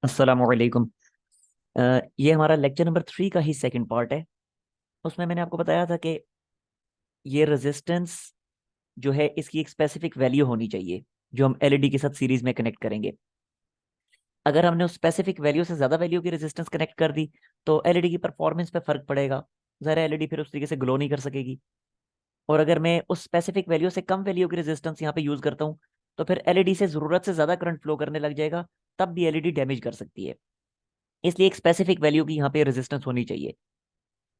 अस्सलामुअलैकुम। ये हमारा लेक्चर नंबर 3 का ही सेकंड पार्ट है। उसमें मैंने आपको बताया था कि ये रेजिस्टेंस जो है इसकी एक स्पेसिफिक वैल्यू होनी चाहिए जो हम एलईडी के साथ सीरीज में कनेक्ट करेंगे। अगर हमने उस स्पेसिफिक वैल्यू से ज़्यादा वैल्यू की रेजिस्टेंस कनेक्ट कर दी तो एलईडी की परफॉर्मेंस पे फर्क पड़ेगा। ज़रा एलईडी फिर उस तरीके से ग्लो नहीं कर सकेगी। और अगर मैं उस स्पेसिफिक वैल्यू से कम वैल्यू की रेजिस्टेंस यहाँ पे यूज़ करता हूँ तो फिर एलईडी से ज़रूरत से ज़्यादा करंट फ्लो करने लग जाएगा, तब भी एलईडी डैमेज कर सकती है। इसलिए एक स्पेसिफिक वैल्यू की यहाँ पे रेजिस्टेंस होनी चाहिए।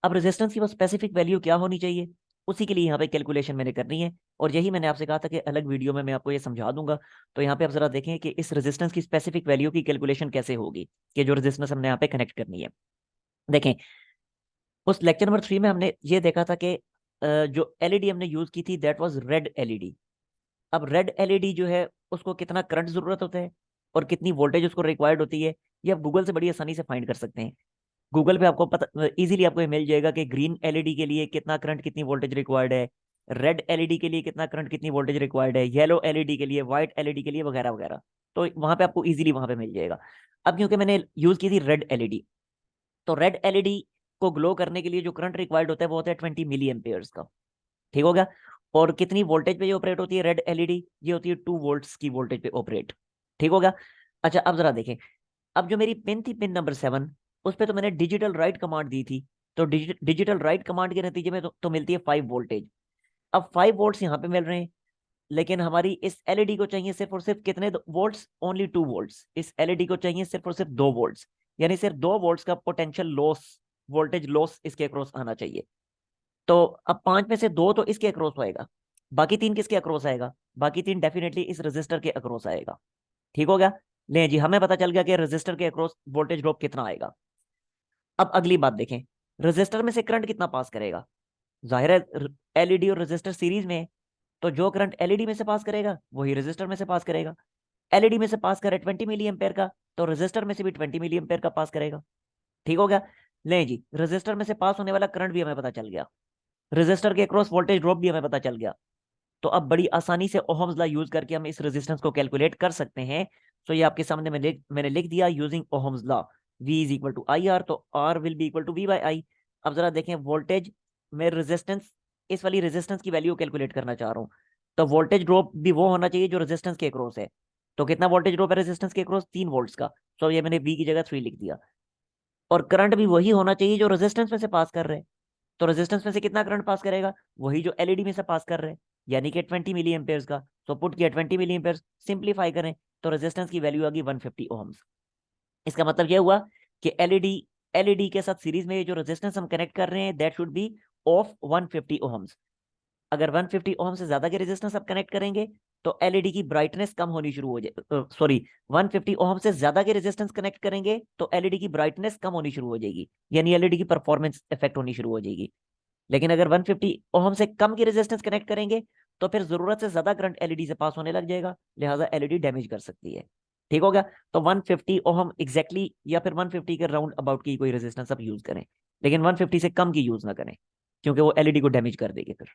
अब रेजिस्टेंस की वो स्पेसिफिक वैल्यू क्या होनी चाहिए, उसी के लिए यहाँ पे कैलकुलेशन मैंने करनी है। और यही मैंने आपसे कहा था कि अलग वीडियो में मैं आपको ये समझा दूंगा। तो यहाँ पे आप जरा देखें कि इस रेजिस्टेंस की स्पेसिफिक वैल्यू की कैलकुलेशन कैसे होगी, कि जो रेजिस्टेंस हमने यहाँ पे कनेक्ट करनी है। देखें, उस लेक्चर नंबर 3 में हमने ये देखा था कि जो एलईडी हमने यूज की थी दैट वाज रेड एलईडी। अब रेड एलईडी जो है उसको कितना करंट जरूरत होता है और कितनी वोल्टेज उसको रिक्वायर्ड होती है, ये आप गूगल से बड़ी आसानी से फाइंड कर सकते हैं। गूगल पे आपको पता इजीली आपको ये मिल जाएगा कि ग्रीन एलईडी के लिए कितना करंट कितनी वोल्टेज रिक्वायर्ड है, रेड एलईडी के लिए कितना करंट कितनी वोल्टेज रिक्वायर्ड है, येलो एलईडी के लिए, व्हाइट एलईडी के लिए, वगैरह वगैरह। तो वहां पे आपको इजीली वहां पे मिल जाएगा। अब क्योंकि मैंने यूज की थी रेड एलईडी, तो रेड एलईडी को ग्लो करने के लिए जो करंट रिक्वायर्ड होता है वो होता है 20 मिली एम्पेयर्स का। ठीक हो गया। और कितनी वोल्टेज पे ये ऑपरेट होती है रेड एलईडी, ये होती है 2 वोल्ट्स की वोल्टेज पे ऑपरेट। ठीक हो गया। अच्छा, अब जरा देखें, अब जो मेरी पिन थी पिन नंबर 7, उस पर तो मैंने डिजिटल राइट कमांड दी थी। तो डिजिटल राइट कमांड के नतीजे में तो मिलती है 5 वोल्टेज। अब 5 वोल्ट्स यहाँ पे मिल रहे हैं, लेकिन हमारी इस एलईडी को चाहिए सिर्फ और सिर्फ कितने वोल्ट्स, ओनली 2 वोल्ट्स। इस एलईडी को चाहिए सिर्फ और सिर्फ 2 वोल्ट्स, यानी सिर्फ 2 वोल्ट्स का पोटेंशियल लॉस, वोल्टेज लॉस इसके अक्रॉस आना चाहिए। तो अब 5 में से 2 तो इसके अक्रॉस आएगा, बाकी 3 किसके अक्रॉस आएगा? बाकी 3 डेफिनेटली इस रजिस्टर के अक्रॉस आएगा। ठीक हो गया। ले जी, हमें पता चल गया कि रजिस्टर के अक्रॉस वोल्टेज ड्रॉप कितना आएगा। अब अगली बात देखें, रजिस्टर में से करंट कितना पास करेगा। जाहिर है एलईडी और रजिस्टर सीरीज में है, तो जो करंट एलईडी में से पास करेगा वही रजिस्टर में से पास करेगा। एलईडी में से पास करे 20 मिली एम्पेयर का, तो रजिस्टर में से भी 20 मिली एम्पेयर का पास करेगा। ठीक हो गया। ले जी, रजिस्टर में से पास होने वाला करंट भी हमें पता चल गया, रजिस्टर के अक्रॉस वोल्टेज ड्रॉप भी हमें पता चल गया। तो अब बड़ी आसानी से ओहम्स लॉ यूज करके हम इस रेजिस्टेंस को कैलकुलेट कर सकते हैं। तो ये आपके सामने मैंने लिख दिया using Ohm's law, V is equal to I R, तो R will be equal to V by I. अब जरा देखें, वोल्टेज में रेजिस्टेंस, इस वाली रेजिस्टेंस की वैल्यू कैलकुलेट करना चाह रहा हूँ, तो वोल्टेज ड्रॉप भी वो होना चाहिए जो रेजिस्टेंस के अक्रॉस है। तो कितना वोल्टेज ड्रॉप है रेजिस्टेंस के अक्रॉस? 3 वोल्ट्स का। तो ये मैंने V की जगह 3 लिख दिया। और करंट भी वही होना चाहिए जो रेजिस्टेंस में से पास कर रहे हैं। तो रेजिस्टेंस में से कितना करंट पास करेगा? वही जो एलईडी में से पास कर रहे हैं, यानी कि 20 मिली एम्पेयर्स का। तो पुट किया 20 मिली एम्पेयर्स, सिंप्लीफाई करें तो रेजिस्टेंस की वैल्यू आ गई 150 ओहम्स। इसका मतलब यह हुआ कि एलईडी के साथ सीरीज में ये जो रेजिस्टेंस हम कनेक्ट कर रहे हैं that should be of 150 ohms. अगर 150 ओम से ज्यादा के रेजिस्टेंस आप कनेक्ट करेंगे तो एलईडी की ब्राइटनेस कम होनी शुरू हो जाए, सॉरी, 150 ओम से ज्यादा के रेजिस्टेंस कनेक्ट करेंगे तो एलईडी की ब्राइटनेस कम होनी शुरू हो जाएगी, यानी एलईडी की परफॉर्मेंस इफेक्ट होनी शुरू हो जाएगी। लेकिन अगर 150 ओम से कम की रेजिस्टेंस कनेक्ट करेंगे तो फिर जरूरत से ज्यादा करंट एलईडी से पास होने लग जाएगा, लिहाजा एलईडी डैमेज कर सकती है। ठीक हो गया। तो 150 ओम एग्जैक्टली या फिर 150 के राउंड अबाउट की कोई रेजिस्टेंस आप यूज करें, लेकिन 150 से कम की यूज ना करें, क्योंकि वो एलईडी को डैमेज कर देगी फिर।